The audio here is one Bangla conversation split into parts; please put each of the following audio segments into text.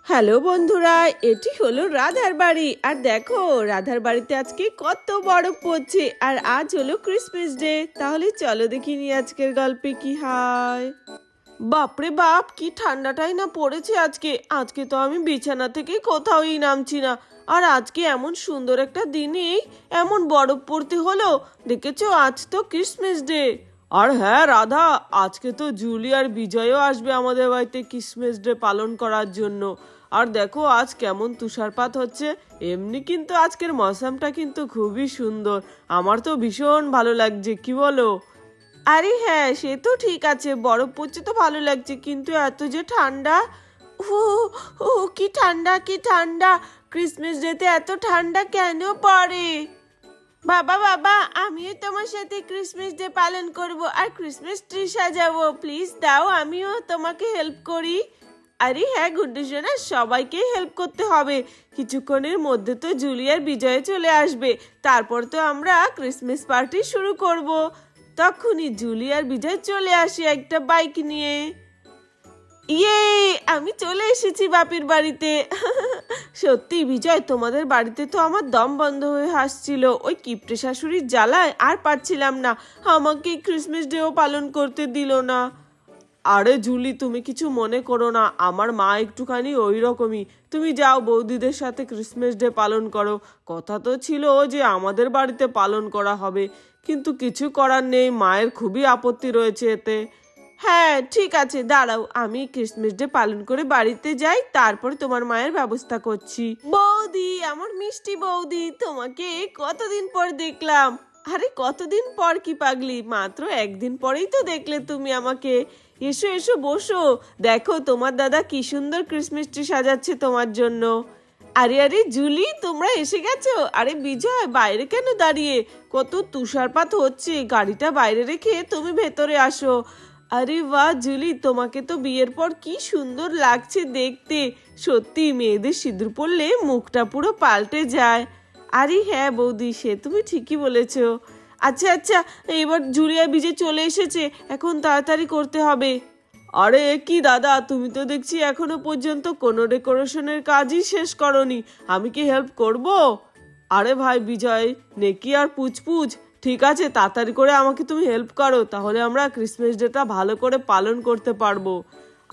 হ্যালো বন্ধুরা, এটি হলো রাধার বাড়ি। আর দেখো রাধার বাড়িতে আজকে কত বরফ পড়ছে। আর আজ হলো ক্রিসমাস ডে। তাহলে চলো দেখিনি আজকের গল্পে কি হয়। বাপরে বাপ, কি ঠান্ডাটাই না পড়েছে আজকে। আজকে তো আমি বিছানা থেকে কোথাওই নামছি না। আর আজকে এমন সুন্দর একটা দিনেই এমন বরফ পড়তে হলো। দেখেছো, আজ তো ক্রিসমাস ডে। আর হ্যাঁ রাধা, আজকে তো জুলি আর বিজয়ও আসবে আমাদের বাড়িতে ক্রিসমাস ডে পালন করার জন্য। আর দেখো আজ কেমন তুষারপাত হচ্ছে। এমনি কিন্তু আজকের মৌসুমটা কিন্তু খুবই সুন্দর। আমার তো ভীষণ ভালো লাগছে, কি বলো? আরে হ্যাঁ, সে তো ঠিক আছে, বরফ পড়ছে তো ভালো লাগছে, কিন্তু এত যে ঠান্ডা। ও ও, কি ঠান্ডা কি ঠান্ডা। ক্রিসমাস ডেতে এত ঠান্ডা কেন পড়ে? বাবা বাবা, আমিও তোমার সাথে ক্রিসমাস ডে পালন করব আর ক্রিসমাস ট্রি সাজাবো। প্লিজ দাও, আমিও তোমাকে হেল্প করি। আরে হ্যাঁ গুড্ডু সোনা, সবাইকেই হেল্প করতে হবে। কিছুক্ষণের মধ্যে তো জুলিয়ার বিজয় চলে আসবে। তারপর তো আমরা ক্রিসমাস পার্টি শুরু করব। তখনই জুলিয়ার বিজয় চলে আসে একটা বাইক নিয়ে। ইয়ে, আমি চলে এসেছি বাপির বাড়িতে। সত্যি বিজয়, তোমাদের বাড়িতে তো আমার দম বন্ধ হয়ে আসছিল। ওই কিপ্টে শাশুড়ির জ্বালায় আর পারছিলাম না। আমাকে ক্রিসমাস ডেও পালন করতে দিল না। আরে জুলি, তুমি কিছু মনে করো না, আমার মা একটুখানি ওই রকমই। তুমি যাও বৌদিদের সাথে ক্রিসমাস ডে পালন করো। কথা তো ছিল যে আমাদের বাড়িতে পালন করা হবে, কিন্তু কিছু করার নেই, মায়ের খুবই আপত্তি রয়েছে এতে। হ্যাঁ ঠিক আছে, দাঁড়াও, আমি ক্রিসমাস ডে পালন করে বাড়িতে যাই, তারপর তোমার মায়ের ব্যবস্থা করছি। বৌদি, আমার মিষ্টি বৌদি, তোমাকে কতদিন পর দেখলাম। আরে কতদিন পর কি পাগলি, মাত্র একদিন পরেই তো দেখলে তুমি আমাকে। এসো এসো বসো, দেখো তোমার দাদা কি সুন্দর ক্রিসমাস ট্রি সাজাচ্ছে তোমার জন্য। আরে আরে জুলি, তোমরা এসে গেছো? আরে বিজয়, বাইরে কেন দাঁড়িয়ে? কত তুষারপাত হচ্ছে, গাড়িটা বাইরে রেখে তুমি ভেতরে আসো। আরে বাহ জুলি, তোমাকে তো বিয়ের পর কি সুন্দর লাগছে দেখতে। সত্যি মেয়েদের সিঁদুর পরলে মুখটা পুরো পাল্টে যায়। আরে হ্যাঁ বৌদি, সে তুমি ঠিকই বলেছো। আচ্ছা আচ্ছা, এবার জুলিয়া বিজয় চলে এসেছে, এখন তাড়াতাড়ি করতে হবে। আরে কি দাদা, তুমি তো দেখছি এখনো পর্যন্ত কোনো ডেকোরেশনের কাজই শেষ করনি। আমি কি হেল্প করব? আরে ভাই বিজয়, নেকি আর পুচপুচ, ঠিক আছে তাড়াতাড়ি করে আমাকে তুমি হেল্প করো, তাহলে আমরা ক্রিসমাস ডেটা ভালো করে পালন করতে পারবো।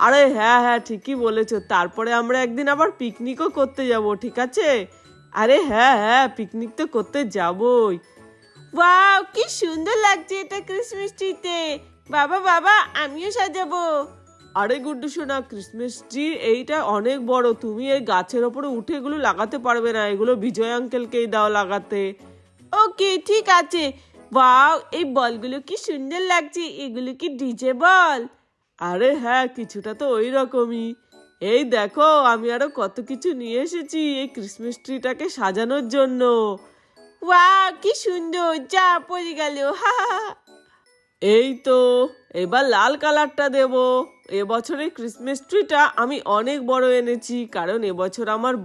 আরে হ্যাঁ হ্যাঁ ঠিকই বলেছো, তারপরে আমরা একদিন আবার পিকনিকও করতে যাব, ঠিক আছে? আরে হ্যাঁ হ্যাঁ, পিকনিক তো করতে যাবই। ওয়াও, কি সুন্দর লাগছে এটা ক্রিসমাস ট্রিতে। বাবা বাবা, আমিও সাজাবো। আরে গুড্ডু সোনা, ক্রিসমাস ট্রি এইটা অনেক বড়, তুমি এই গাছের ওপরে উঠে এগুলো লাগাতে পারবে না, এগুলো বিজয় আঙ্কেলকেই দাও লাগাতে। ওকে ঠিক আছে। ওয়াও, এই বলগুলো কি সুন্দর লাগছে, এগুলো কি ডিজে বল? আরে হ্যাঁ, কিছুটা তো ওই রকমই। এই দেখো, আমি আরো কত কিছু নিয়ে এসেছি এই ক্রিসমাস ট্রিটাকে সাজানোর জন্য। ওয়াও, কি সুন্দর, যা পড়ে গেল। এই তো, এবার লাল কালারটা দেব। এবছরের ক্রিসমাস ট্রিটা আমি অনেক বড় এনেছি, কারণ এবছর আমার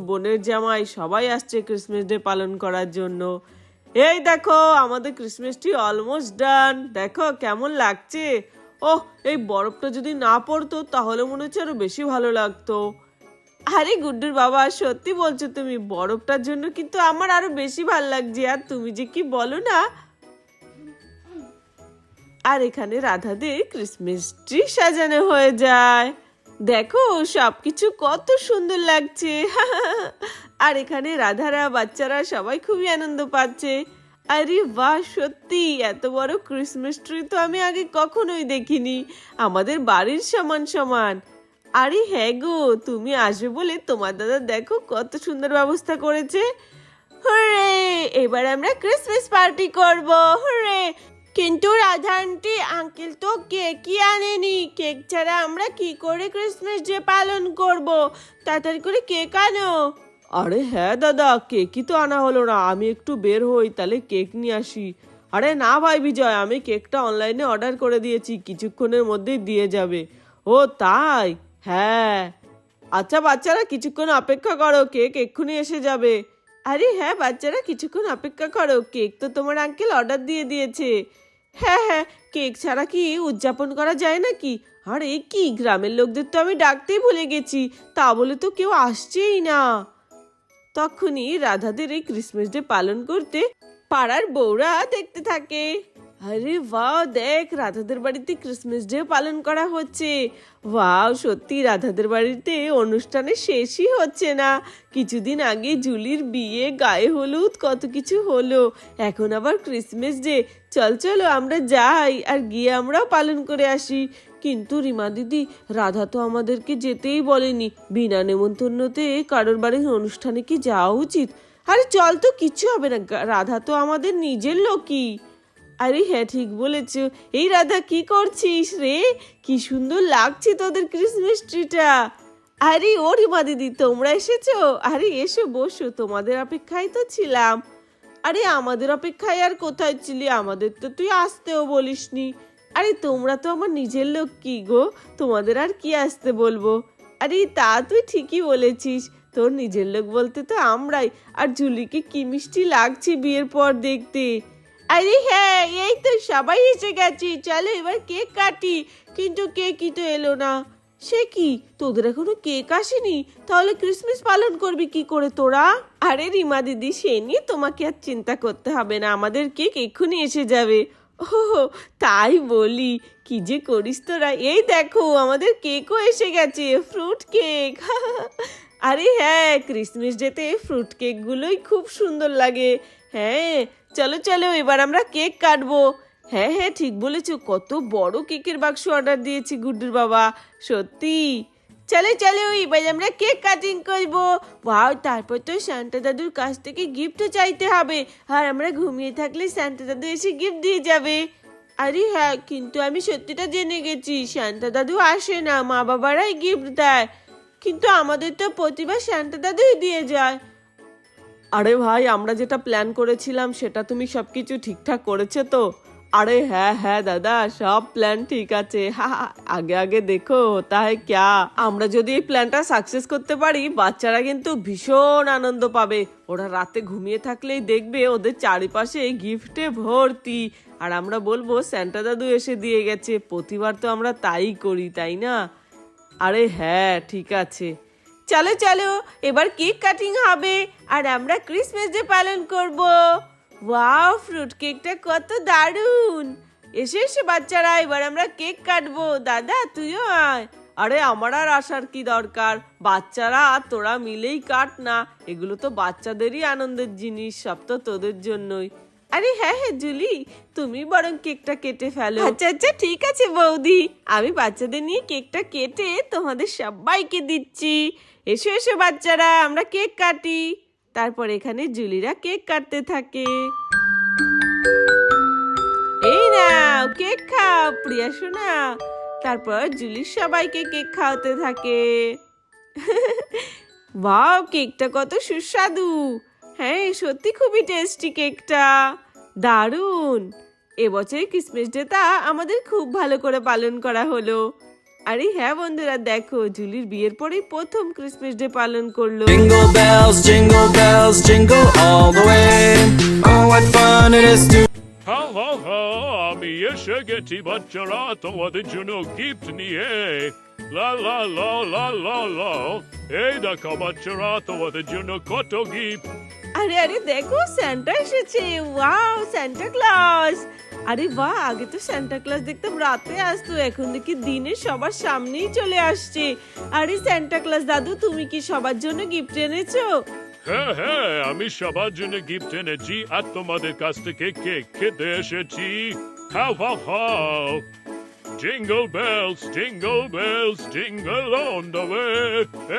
বোনের জামাই সবাই আসছে ক্রিসমাস ডে পালন করার জন্য। এই দেখো, আমাদের ক্রিসমাস ট্রি অলমোস্ট ডান। দেখো কেমন লাগছে। ওহ, এই বরফটা যদি না পড়তো তাহলে মনে হচ্ছে আরো বেশি ভালো লাগতো। আরে গুড্ডুর বাবা, সত্যি বলছো তুমি, বরফটার জন্য কিন্তু আমার আরো বেশি ভালো লাগছে। আর তুমি যে কি বলো না। আর এখানে রাধাদের ক্রিসমাস ট্রি সাজানো হয়ে যায়। দেখো সবকিছু কত সুন্দর লাগছে। আর এখানে রাধারা বাচ্চারা সবাই খুবই আনন্দ পাচ্ছে। আরে বাহ, সত্যি এত বড় ক্রিসমাস ট্রি তো আমি আগে কখনোই দেখিনি, আমাদের বাড়ির সমান সমান। আরে হ্যাঁ গো, তুমি আসবে বলে তোমার দাদা দেখো কত সুন্দর ব্যবস্থা করেছে। হুররে, এবার আমরা ক্রিসমাস পার্টি করব। হুররে। কিন্তু রাধা আন্টি, আঙ্কেল তো কেকই আনেনি, কেক ছাড়া আমরা কি করে ক্রিসমাস ডে পালন করব? তাড়াতাড়ি করে কেক আনো। আরে হ্যাঁ দাদা, কেকই তো আনা হলো না, আমি একটু বের হই, তাহলে কেক নিয়ে আসি। আরে না ভাই বিজয়, আমি কেকটা অনলাইনে অর্ডার করে দিয়েছি, কিছুক্ষণের মধ্যেই দিয়ে যাবে। ও তাই? হ্যাঁ। আচ্ছা বাচ্চারা, কিছুক্ষণ অপেক্ষা করো, কেক এক্ষুনি এসে যাবে। আরে হ্যাঁ বাচ্চারা, কিছুক্ষণ অপেক্ষা করো, কেক তো তোমার আঙ্কেল অর্ডার দিয়ে দিয়েছে। হ্যাঁ হ্যাঁ, কেক ছাড়া কি উদযাপন করা যায় নাকি? আরে কি, গ্রামের লোকদের তো আমি ডাকতেই ভুলে গেছি, তা বলে তো কেউ আসছেই না। তখনই রাধাদের এই ক্রিসমাস ডে পালন করতে পাড়ার বউরা দেখতে থাকে। আরে বাহ, দেখ রাধাদের বাড়িতে ক্রিসমাস ডে পালন করা হচ্ছে। ওয়াও, সত্যি রাধাদের বাড়িতে অনুষ্ঠানে শেষই হচ্ছে না। কিছুদিন আগে জুলির বিয়ে, গায়ে হলুদ, কত কিছু হলো, এখন আবার ক্রিসমাস ডে। চল চলো আমরা যাই আর গিয়ে আমরাও পালন করে আসি। কিন্তু রিমা দিদি, রাধা তো আমাদেরকে যেতেই বলেনি। বিনা নেমন্তন্নতে কারোর বাড়ির অনুষ্ঠানে কি যাওয়া উচিত? আরে চল তো, কিচ্ছু হবে না, রাধা তো আমাদের নিজের লোকই। আরে হ্যাঁ, ঠিক বলেছ। এই রাধা, কি করছিস রে? কি সুন্দর লাগছে তোদের ক্রিসমাস ট্রিটা। আরে ও রিমা দিদি, তোমরা এসেছো? আরে এসো, বসো, তোমাদের অপেক্ষায় তো ছিলাম। আরে আমাদের অপেক্ষায় আর কোথায় ছিলি? আমাদের তো তুই আসতেও বলিসনি। আরে তোমরা তো আমার নিজের লোক, কি গো, তোমাদের আর কি আসতে বলবো? আরে তা তুই ঠিকই বলেছিস, তোর নিজের লোক বলতে তো আমরাই। আর জুলিকে কি মিষ্টি লাগছে বিয়ের পর দেখতে। আরে হ্যাঁ, এই তো সবাই এসে গেছি, চলো এবার কেক কাটি। কিন্তু কেকই তো এলো না। সে কি, তোদের এখনো কেক আসেনি? তাহলে ক্রিসমাস পালন করবি কি করে তোরা? আরে রিমা দিদি, সে নিয়ে তোমাকে আর চিন্তা করতে হবে না, আমাদের কেক এক্ষুনি এসে যাবে। ও তাই বলি, কি যে করিস তোরা। এই দেখো, আমাদের কেকও এসে গেছে, ফ্রুট কেক। আরে হ্যাঁ, ক্রিসমাস ডেতে ফ্রুট কেকগুলোই খুব সুন্দর লাগে। হ্যাঁ চলো চলো, এবার আমরা কেক কাটবো। হ্যাঁ হ্যাঁ, ঠিক বলেছো, কত বড় কেকের বাক্স অর্ডার দিয়েছি গুড্ডুর বাবা, সত্যি। চলো চলো, এবার আমরা কেক কাটিং করবো। ওয়াও, তারপর তো সান্টা দাদুর কাছ থেকে গিফটও চাইতে হবে। আর আমরা ঘুমিয়ে থাকলে সান্টা দাদু এসে গিফট দিয়ে যাবে। আরে হ্যাঁ, কিন্তু আমি সত্যিটা জেনে গেছি, সান্টা দাদু আসে না, মা বাবারাই গিফট দেয়। কিন্তু আমাদের তো প্রতিবার সান্টা দাদুই দিয়ে যায়। আরে ভাই, আমরা যেটা প্ল্যান করেছিলাম সেটা তুমি সবকিছু ঠিকঠাক করেছো তো? আরে হ্যাঁ হ্যাঁ দাদা, সব প্ল্যান ঠিক আছে। আগে আগে দেখো হোতা হ্যায় ক্যা। আমরা যদি এই প্ল্যানটা সাকসেস করতে পারি, বাচ্চারা কিন্তু ভীষণ আনন্দ পাবে। ওরা রাতে ঘুমিয়ে থাকলেই দেখবে ওদের চারিপাশে গিফটে ভর্তি। আর আমরা বলবো সান্টা দাদু এসে দিয়ে গেছে। প্রতিবার তো আমরা তাই করি, তাই না? আরে হ্যাঁ, ঠিক আছে, চলো চলো, এবার কেক কাটিং হবে আর আমরা ক্রিসমাস ডে পালন করব। ওয়াও, ফ্রুট কেকটা কত দারুণ। এসে এসে বাচ্চারা, এবার আমরা কেক কাটবো। দাদা তুইও আয়। আরে আমার আর আসার কি দরকার, বাচ্চারা আর তোরা মিলেই কাট না, এগুলো তো বাচ্চাদেরই আনন্দের জিনিস, সব তো তোদের জন্যই। আরে হ্যাঁ হ্যাঁ জুলি, তুমি বরং কেকটা কেটে ফেলো। আচ্ছা আচ্ছা, ঠিক আছে বৌদি, আমি বাচ্চাদের নিয়ে কেকটা কেটে তোমাদের সবাইকে দিচ্ছি। এসো এসো বাচ্চারা, আমরা কেক কাটি। তারপর এখানে জুলিরা কেক কাটতে থাকে। এই নাও কেক খাও প্রিয়া সোনা। তারপর জুলি সবাইকে কেক খাওয়াতে থাকে। ওয়াও, কেকটা কত সুস্বাদু। হ্যাঁ সত্যি খুবই টেস্টি কেকটা, দারুণ। এবছর ক্রিসমাস ডেটা আমাদের খুব ভালো করে পালন করা হলো। আরে হ্যাঁ বন্ধুরা, দেখো জুলির বিয়ের পরেই প্রথম ক্রিসমাস ডে পালন করলো। Jingle bells, jingle all the way. Oh, what fun it is to হা হা হা, আমি এসে গেছি বাচ্চারা তোমাদের জন্য গিফট নিয়ে। লা লা লা লা লা লা, এই দেখো বাচ্চারা, তোমাদের জন্য কত গিফট। আরে আরে দেখো, সান্টা এসেছে। Wow, Santa Claus. আরে বাহ, আগে তো সান্টা ক্লজ দেখতাম রাতে আসতো, এখন দেখি দিনে সবার সামনেই চলে আসছে। আরে সান্টা ক্লজ দাদু, তুমি কি সবার জন্য গিফট এনেছো? হ্যাঁ হ্যাঁ, আমি সবার জন্য গিফট এনেছি আর তোমাদের কাছ থেকে কেক খেতে এসেছি। হাও হাও হাও, jingle bells, jingle on the way.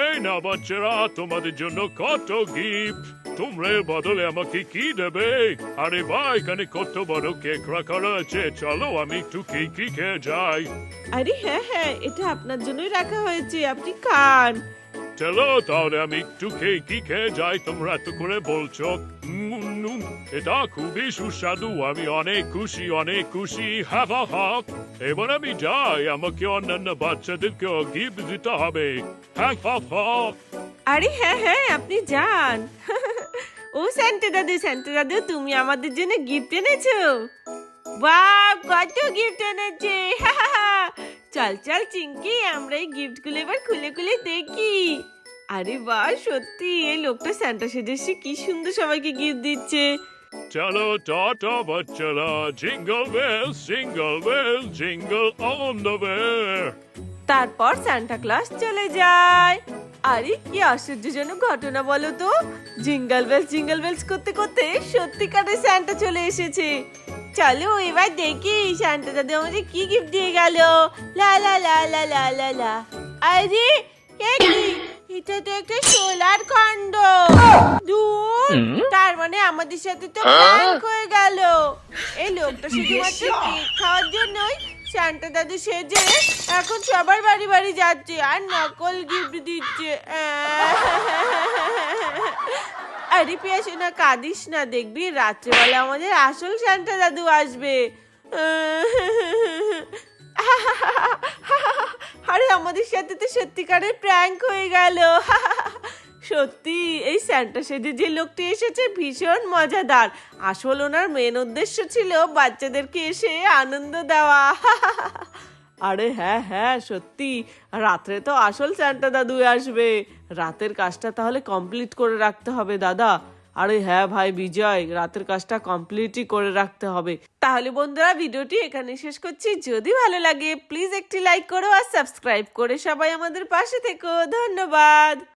এই না বাচ্চারা, তোমাদের জন্য কত গিফট। তোমরা এর বদলে আমাকে কি দেবে? আরে ভাই, এখানে কত বড় কেক রাখা রয়েছে, চলো আমি একটু কেকই খেয়ে যাই। আরে হ্যাঁ হ্যাঁ, এটা আপনার জন্যই রাখা হয়েছে, আপনি খান। চলো তাহলে আমি একটু কেকই খেয়ে যাই, তোমরা এত করে বলছো। এটা খুবই সুস্বাদু, আমি অনেক খুশি। হা হা হা, এবার আমি যাই, আমাকে অন্যান্য বাচ্চাদেরকেও গিফট দিতে হবে। হা হা হা। আরে হ্যাঁ হ্যাঁ, আপনি যান। ও সান্টা দাদু, সান্টা দাদু, তুমি আমাদের জন্য গিফট এনেছো? বাহ, কত গিফট এনেছে! চল চল চিঙ্কি, আমরা এই গিফটগুলো এবার খুলে খুলে দেখি। আরে বাহ, সত্যি এই লোকটা সান্টা সেজেছে, কি সুন্দর সবাইকে গিফট দিচ্ছে। চলো টাটা বাচ্চারা, jingle bells jingle on the way. তারপর সান্টা ক্লজ চলে যায়। আরে কি আশ্চর্যজনক ঘটনা বলো তো, জিঙ্গল বেলস করতে করতে সত্যিকারের সান্টা চলে এসেছে। চলো এবার দেখি সান্টা দাদু আমাদের কি গিফট দিয়ে গেল। লা লা লা লা লা লা লা। আরে এ কি? এটা তো একটা সোলার খণ্ড। দূর, তার মানে আমাদের সাথে তো প্র্যাঙ্ক হয়ে গেল। এই লোকটা শুধুমাত্র কেক খাওয়ার জন্যই সান্টা দাদু সেজে এখন সবার বাড়ি বাড়ি যাচ্ছে আর নকল গিফট দিচ্ছে। আরে পিয়া সোনা, কাঁদিস না, দেখবি রাত্রেবেলা আমাদের আসল সান্টা দাদু আসবে। আরে আমাদের সাথে তো সত্যিকারের প্র্যাঙ্ক হয়ে গেল। সত্যি এই সান্টা সেজে যে লোকটি এসেছে ভীষণ মজাদার। আসল ওনার মেন উদ্দেশ্য ছিল বাচ্চাদেরকে এসে আনন্দ দেওয়া। আরে হ্যাঁ হ্যাঁ, সত্যি রাত্রে তো আসল সান্টা দাদু আসবে। রাতের কাজটা তাহলে কমপ্লিট করে রাখতে হবে দাদা। আরে হ্যাঁ ভাই বিজয়, রাতের কাজটা কমপ্লিটই করে রাখতে হবে। তাহলে বন্ধুরা, ভিডিওটি এখানে শেষ করছি। যদি ভালো লাগে প্লিজ একটি লাইক করো আর সাবস্ক্রাইব করে সবাই আমাদের পাশে থেকো। ধন্যবাদ।